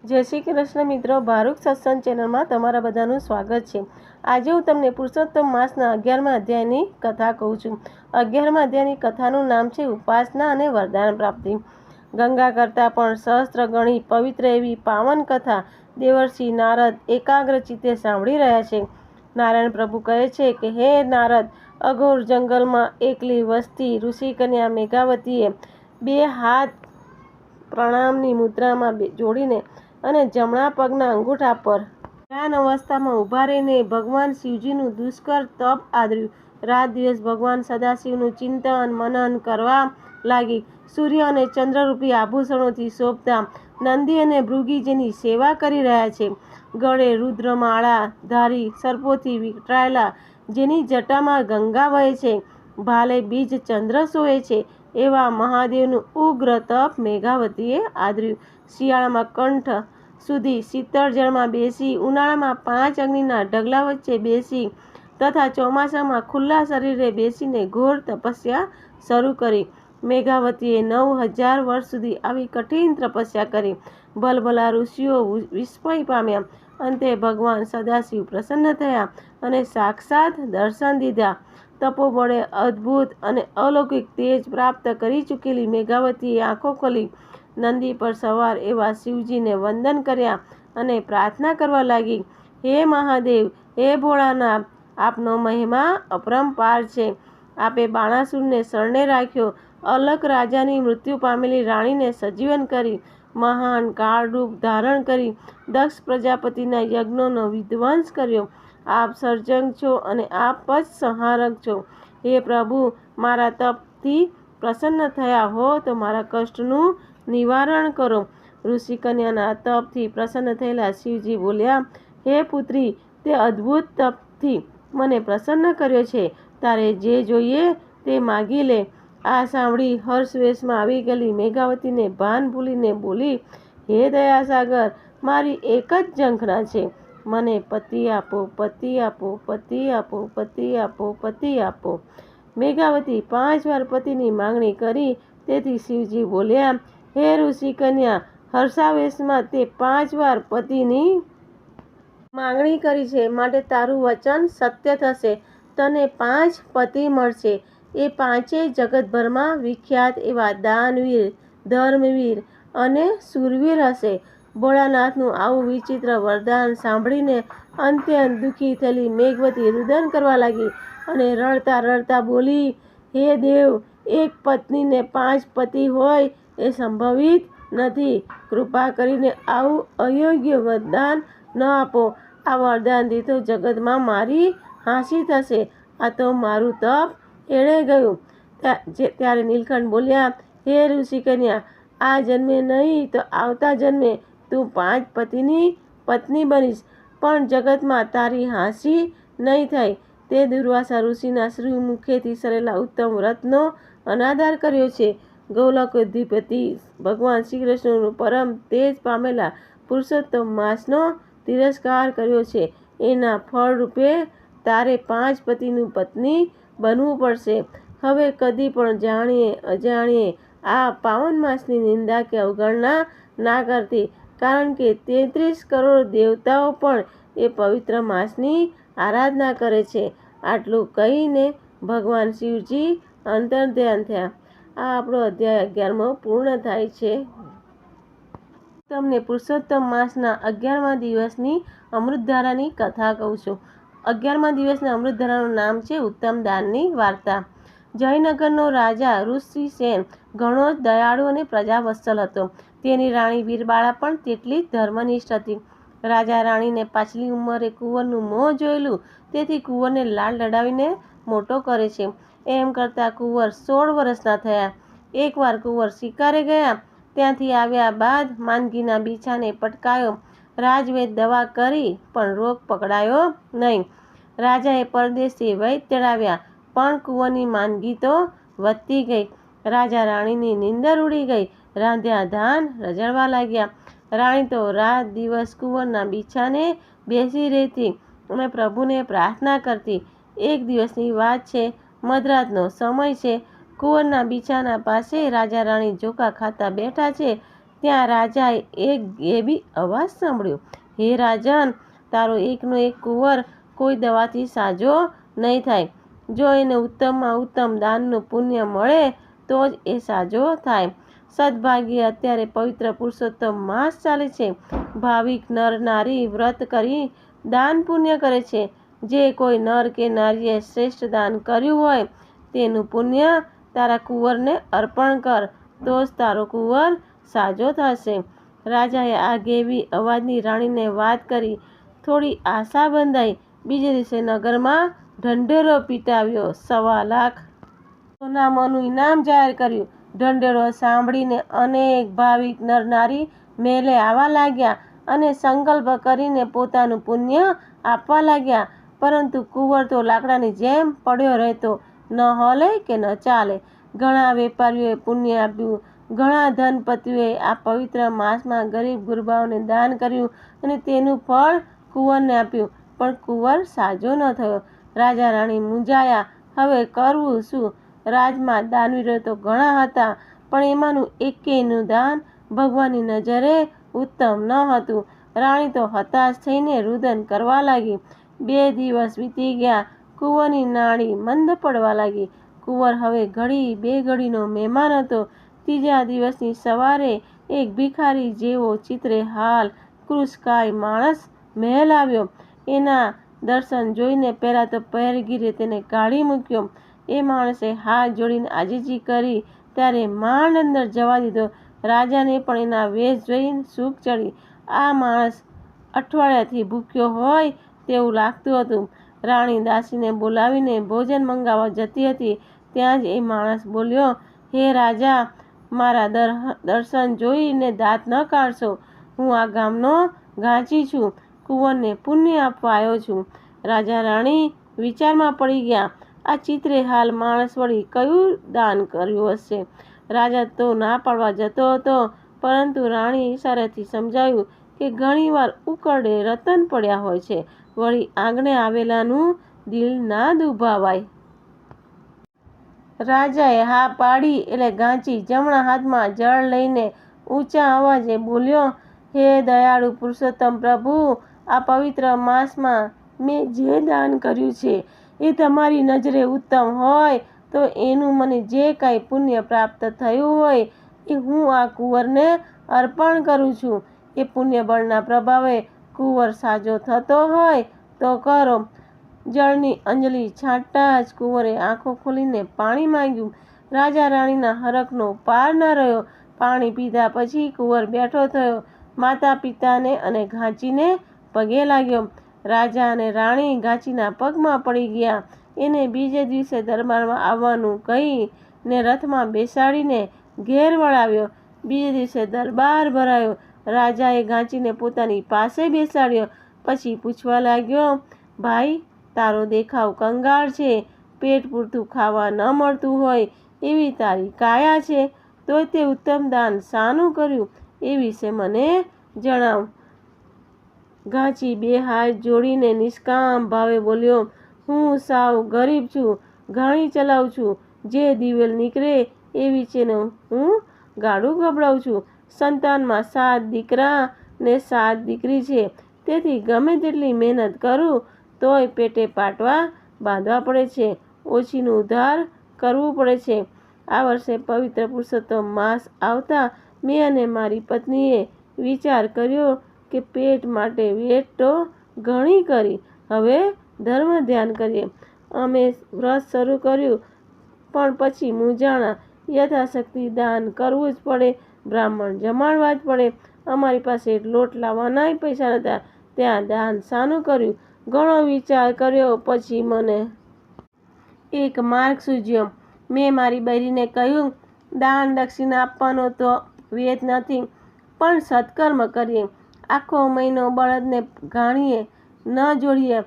જય શ્રી કૃષ્ણ મિત્રો, ભારૂક સત્સંગ ચેનલમાં તમારા બધાનું સ્વાગત છે। આજે હું તમને પુરુષોત્તમ માસના 11મા અધ્યાયની કથા કહું છું। 11મા અધ્યાયની કથાનું નામ છે ઉપાસના અને વરદાન પ્રાપ્તિ। ગંગા કરતાં પણ સહસ્ત્ર ગણી પવિત્ર એવી પાવન કથા દેવર્ષિ નારદ એકાગ્ર ચિત્તે સાંભળી રહ્યા છે। નારાયણ પ્રભુ કહે છે કે હે નારદ, અઘોર જંગલમાં એકલી વસતી ઋષિકન્યા મેઘાવતીએ 2 હાથ પ્રણામની મુદ્રામાં જોડીને અને જમણા પગના અંગૂઠા પર ધ્યાન અવસ્થામાં ઊભા રહીને ભગવાન શિવજીનું દુષ્કર તપ આદર્યું। રાત દિવસ ભગવાન સદાશિવનું ચિંતન મનન કરવા લાગી। સૂર્ય અને ચંદ્રરૂપી આભૂષણોથી શોભતા નંદી અને ભૃગી જેની સેવા કરી રહ્યા છે, ગળે રુદ્રમાળા ધારી સર્પોથી વીંટળાયેલા જેની જટામાં ગંગા વહે છે, ભાલે બીજ ચંદ્ર સોએ છે, એવા મહાદેવનું ઉગ્ર તપ મેઘાવતીએ આદર્યું। શિયાળામાં કંઠ સુધી શીતળ જળમાં બેસી, ઉનાળામાં 5 અગ્નિના ઢગલા વચ્ચે બેસી તથા ચોમાસામાં ખુલ્લા શરીરે બેસીને ઘોર તપસ્યા શરૂ કરી। મેઘાવતીએ 9000 વર્ષ સુધી આવી કઠિન તપસ્યા કરી। ભલભલા ઋષિઓ વિસ્મય પામ્યા। અંતે ભગવાન સદાશિવ પ્રસન્ન થયા અને સાક્ષાત દર્શન દીધા। તપોબળે અદ્ભુત અને અલૌકિક તેજ પ્રાપ્ત કરી ચૂકેલી મેઘાવતીએ આંખો ખોલી નંદી પર સવાર એવા શિવજીને વંદન કર્યા અને પ્રાર્થના કરવા લાગી, હે મહાદેવ, હે ભોળાનાથ, આપનો મહિમા અપરંપાર છે। આપે બાણાસુરને શરણે રાખ્યો, અલક રાજાની મૃત્યુ પામેલી રાણીને સજીવન કરી, મહાન કાળરૂપ ધારણ કરી દક્ષ પ્રજાપતિના યજ્ઞોનો વિધ્વંસ કર્યો। આપ સર્જક છો અને આપ જ સંહારક છો। હે પ્રભુ, મારા તપથી પ્રસન્ન થયા હો તો મારા કષ્ટનું નિવારણ કરો। ઋષિકન્યાના તપથી પ્રસન્ન થયેલા શિવજી બોલ્યા, હે પુત્રી, તે અદ્ભુત તપથી મને પ્રસન્ન કર્યો છે, તારે જે જોઈએ તે માગી લે। આ સાંભળી હર્ષવેશમાં આવી ગયેલી મેઘાવતીને ભાન ભૂલીને બોલી, હે દયાસાગર, મારી એક જ ઝંખના છે, મને પતિ આપો, પતિ આપો, પતિ આપો, પતિ આપો, પતિ આપો। મેઘાવતી 5 વાર પતિની માંગણી કરી, તેથી શિવજી બોલ્યા, હે ઋષિકન્યા, હર્ષાવેશમાં તે 5 વાર પતિની માંગણી કરી છે, માટે તારું વચન સત્ય થશે। તને 5 પતિ મળશે। એ 5 જગતભરમાં વિખ્યાત એવા દાનવીર, ધર્મવીર અને શૂરવીર હશે। ભોળાનાથનું આવું વિચિત્ર વરદાન સાંભળીને અત્યંત દુઃખી થયેલી મેઘવતી રુદન કરવા લાગી અને રડતા રડતા બોલી, હે દેવ, એક પત્નીને 5 પતિ હોય એ સંભવિત નથી। કૃપા કરીને આવું અયોગ્ય વરદાન ન આપો। આ વરદાનથી તો જગતમાં મારી હાંસી થશે। આ તો મારું તપ એળે ગયું। ત્યારે નીલકંઠ બોલ્યા, હે ઋષિકન્યા, આ જન્મે નહીં તો આવતા જન્મે તું 5 પતિની પત્ની બનીશ, પણ જગતમાં તારી હાંસી નહીં થાય। તે દુર્વાસા ઋષિના શ્રી મુખેથી સરેલા ઉત્તમ વ્રતનો અનાદર કર્યો છે। ગોલોકાધિપતિ ભગવાન શ્રીકૃષ્ણનું પરમ તેજ પામેલા પુરુષોત્તમ માસનો તિરસ્કાર કર્યો છે। એના ફળરૂપે તારે 5 પતિનું પત્ની બનવું પડશે। હવે કદી પણ જાણીએ અજાણીએ આ પાવન માસની નિંદા કે અવગણના ના કરતી, કારણ કે 33 કરોડ દેવતાઓ પણ એ પવિત્ર માસની આરાધના કરે છે। આટલું કહીને ભગવાન શિવજી અંતર્ધ્યાન થયા। આ આપણો અધ્યાય 11મો પૂર્ણ થાય છે। તમને પુરુષોત્તમ માસના 11મા દિવસની અમૃતધારાની કથા કહું છું। 11મા દિવસના અમૃતધારાનું નામ છે ઉત્તમ દાનની વાર્તા। જયનગરનો રાજા ઋષિસેન ઘણો જ દયાળુ અને પ્રજાવત્સલ હતો। તેની રાણી વીરબાળા પણ તેટલી જ ધર્મનિષ્ઠ હતી। રાજા રાણીને પાછલી ઉંમરે કુંવરનું મોહ જોયેલું, તેથી કુંવરને લાડ લડાવીને મોટો કરે છે। એમ કરતાં કુંવર 16 વર્ષના થયા। એકવાર કુંવર શિકારે ગયા। ત્યાંથી આવ્યા બાદ માંદગીના બીછાને પટકાયો। રાજવૈદ્ય દવા કરી પણ રોગ પકડાયો નહીં। રાજાએ પરદેશથી વૈદ્ય તેડાવ્યા, પણ કુંવરની માંદગી તો વધતી ગઈ। રાજા રાણીની નીંદર ઉડી ગઈ। રાંધ્યા ધાન રજળવા લાગ્યા। રાણી તો રાત દિવસ કુંવરના બીછાને બેસી રહેતી અને પ્રભુને પ્રાર્થના કરતી। એક દિવસની વાત છે, મધરાતનો સમય છે, કુંવરના બીછાના પાસે રાજા રાણી ચોખા ખાતા બેઠા છે, ત્યાં રાજાએ એક ગેબી અવાજ સાંભળ્યો, હે રાજન, તારો એકનો એક કુંવર કોઈ દવાથી સાજો નહીં થાય. જો એને ઉત્તમમાં ઉત્તમ દાનનું પુણ્ય મળે તો જ એ સાજો થાય. સદભાગ્યે અત્યારે પવિત્ર પુરુષોત્તમ માસ ચાલે છે. ભાવિક નર નારી વ્રત કરી દાન પુણ્ય કરે છે. જે કોઈ નર કે નારીએ શ્રેષ્ઠ દાન કર્યું હોય તેનું પુણ્ય તારા કુંવરને અર્પણ કર, તો જ તારો કુંવર સાજો થશે. રાજાએ આ ગેબી અવાજની રાણીને વાત કરી. થોડી આશા બંધાઈ. બીજે દિવસે નગરમાં ઢંઢેરો પીટાવ્યો. 1.25 લાખ સોનામાંનું ઇનામ જાહેર કર્યું. ઢંઢેરો સાંભળીને અનેક ભાવિક નર નારી મહેલે આવવા લાગ્યા અને સંકલ્પ કરીને પોતાનું પુણ્ય આપવા લાગ્યા. પરંતુ કુંવર તો લાકડાની જેમ પડ્યો રહેતો, ન હલે કે ન ચાલે. ઘણા વેપારીઓએ પુણ્ય આપ્યું. ઘણા ધનપતિઓએ આ પવિત્ર માસમાં ગરીબ ગુરબાઓને દાન કર્યું અને તેનું ફળ કુંવરને આપ્યું, પણ કુંવર સાજો ન થયો. રાજા રાણી મૂંઝાયા. હવે કરવું શું? રાજમાં દાનવીરો તો ઘણા હતા, પણ એમાંનું એકેયનું દાન ભગવાનની નજરે ઉત્તમ ન હતું. રાણી તો હતાશ થઈને રુદન કરવા લાગી. 2 દિવસ વીતી ગયા. કુંવરની નાડી મંદ પડવા લાગી. કુંવર હવે ઘડી બે ઘડીનો મહેમાન હતો. ત્રીજા દિવસની સવારે એક ભિખારી જેવો ચિત્રે હાલ કૃષકાય માણસ મહેલ આવ્યો. એના દર્શન જોઈને પહેલાં તો પહેરગીરે તેને કાઢી મૂક્યો. એ માણસે હાથ જોડીને આજીજી કરી, ત્યારે માંડ અંદર જવા દીધો. રાજાને પણ એના વેશ જોઈને સૂગ ચડી. આ માણસ અઠવાડિયાથી ભૂખ્યો હોય તેવું લાગતું હતું. રાણી દાસીને બોલાવીને ભોજન મંગાવવા જતી હતી, ત્યાં જ એ માણસ બોલ્યો, હે રાજા, મારા દર્શન જોઈને દાંત ન કાઢશો. હું આ ગામનો ઘાંચી છું. કુંવરને પુણ્ય આપવા આવ્યો છું. રાજા રાણી વિચારમાં પડી ગયા. આ ચિત્રે હાલ માણસ વળી કયું દાન કર્યું હશે? રાજા તો ના પાડવા જતો હતો, પરંતુ રાણી ઈશારાથી સમજાવ્યું કે ઘણીવાર ઉકરડે રતન પડ્યા હોય છે, વળી આંગણે આવેલાનું દિલ ના દુભાવાય. રાજાએ હા પાડી એટલે ઘાંચી જમણા હાથમાં જળ લઈને ઊંચા અવાજે બોલ્યો, હે દયાળુ પુરુષોત્તમ પ્રભુ, આ પવિત્ર માસમાં મેં જે દાન કર્યું છે એ તમારી નજરે ઉત્તમ હોય તો એનું મને જે કાંઈ પુણ્ય પ્રાપ્ત થયું હોય એ હું આ કુંવરને અર્પણ કરું છું. એ પુણ્ય બળના પ્રભાવે કુંવર સાજો થતો હોય તો કરો. જળની અંજલિ છાંટતા જ કુંવરે આંખો ખોલીને પાણી માંગ્યું. રાજા રાણીના હરખનો પાર ન રહ્યો. પાણી પીધા પછી કુંવર બેઠો થયો. માતા પિતાને અને ઘાંચીને પગે લાગ્યો. રાજા અને રાણી ઘાંચીના પગમાં પડી ગયા. એને બીજે દિવસે દરબારમાં આવવાનું કહીને રથમાં બેસાડીને ઘેર વળાવ્યો. બીજે દિવસે દરબાર ભરાયો. રાજાએ ઘાંચીને પોતાની પાસે બેસાડ્યો. પછી પૂછવા લાગ્યો, ભાઈ, તારો દેખાવ કંગાળ છે. પેટ પૂરતું ખાવા ન મળતું હોય એવી તારી કાયા છે, તોય તે ઉત્તમ દાન શાનું કર્યું એ વિશે મને જણાવ. ઘાંચી 2 હાથ જોડીને નિષ્કામ ભાવે બોલ્યો, હું સાવ ગરીબ છું. ઘાણી ચલાવું છું. જે દિવેલ નીકળે એ વેચીને હું ગાડું ગબડાવું છું. સંતાનમાં 7 દીકરા ને 7 દીકરી છે. તેથી ગમે તેટલી મહેનત કરું તોય પેટે પાટવા બાંધવા પડે છે. ઓછીનું ઉધાર કરવું પડે છે. આ વર્ષે પવિત્ર પુરુષોત્તમ માસ આવતા મેં અને મારી પત્નીએ વિચાર કર્યો કે પેટ માટે વેટ તો ઘણી કરી, હવે ધર્મ ધ્યાન કરીએ. અમે વ્રત શરૂ કર્યું, પણ પછી મૂંઝાણા. યથાશક્તિ દાન કરવું જ પડે, બ્રાહ્મણ જમાડવા જ પડે. અમારી પાસે લોટ લાવવાનાય પૈસા નહોતા, ત્યાં દાન શાનું કર્યું? ઘણો વિચાર કર્યો પછી મને એક માર્ગ સૂઝ્યો. મેં મારી બૈરીને કહ્યું, દાન દક્ષિણા આપવાનો તો વેત નથી, પણ સત્કર્મ કરીએ. આખો મહિનો બળદને ઘાણીએ ન જોડીએ,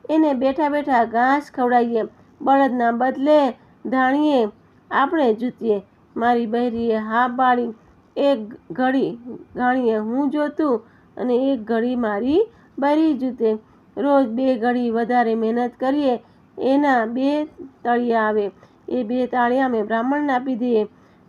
એને બેઠા બેઠા ઘાસ ખવડાવીએ. બળદના બદલે ધાણીએ આપણે જૂતીએ. મારી બૈરીએ હા પાડી. એક ઘડી ઘાણીએ હું જોતું અને એક ઘડી મારી બૈરી જૂતે. રોજ 2 ઘડી વધારે મહેનત કરીએ. એના 2 તળિયા આવે. એ 2 તાળિયા અમે બ્રાહ્મણને આપી દઈએ.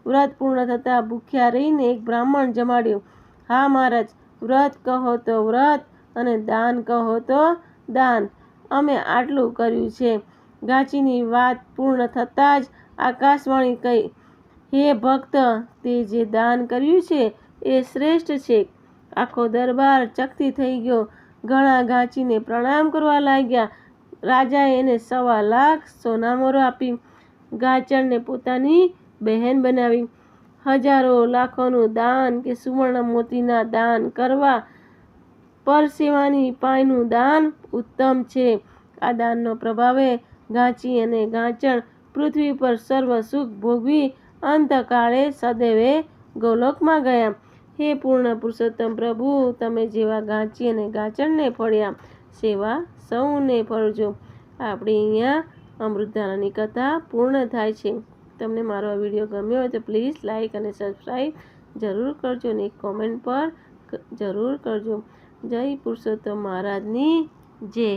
વ્રત પૂર્ણ થતાં ભૂખ્યા રહીને એક બ્રાહ્મણ જમાડ્યો. હા મહારાજ, વ્રત કહો તો વ્રત અને દાન કહો તો દાન, અમે આટલું કર્યું છે. ગાચીની વાત પૂર્ણ થતાં જ આકાશવાણી કહી, હે ભક્ત, તે જે દાન કર્યું છે એ શ્રેષ્ઠ છે. આખો દરબાર ચકતી થઈ ગયો. ઘણા ગાચીને પ્રણામ કરવા લાગ્યા. રાજાએ એને 1.25 લાખ સોનામોહર આપી ગાચરને પોતાની બહેન બનાવી. હજારો લાખોનું દાન કે સુવર્ણ મોતીના દાન કરવા પરસેવાની પાયનું દાન ઉત્તમ છે. આ દાનનો પ્રભાવે ગાચી અને ગાચણ પૃથ્વી પર સર્વ સુખ ભોગવી અંતકાળે સદૈવે ગોલોકમાં ગયા. હે પૂર્ણ પુરુષોત્તમ પ્રભુ, તમે જેવા ગાચી અને ગાચણને ફળ્યા, સેવા સૌને ફળજો. આપણી અહીંયા અમૃતધારાની કથા પૂર્ણ થાય છે. તમને મારો આ વિડીયો ગમ્યો હોય તો પ્લીઝ લાઇક અને સબસ્ક્રાઈબ જરૂર કરજો અને એક કોમેન્ટ પર જરૂર કરજો. જય પુરુષોત્તમ મહારાજની જય.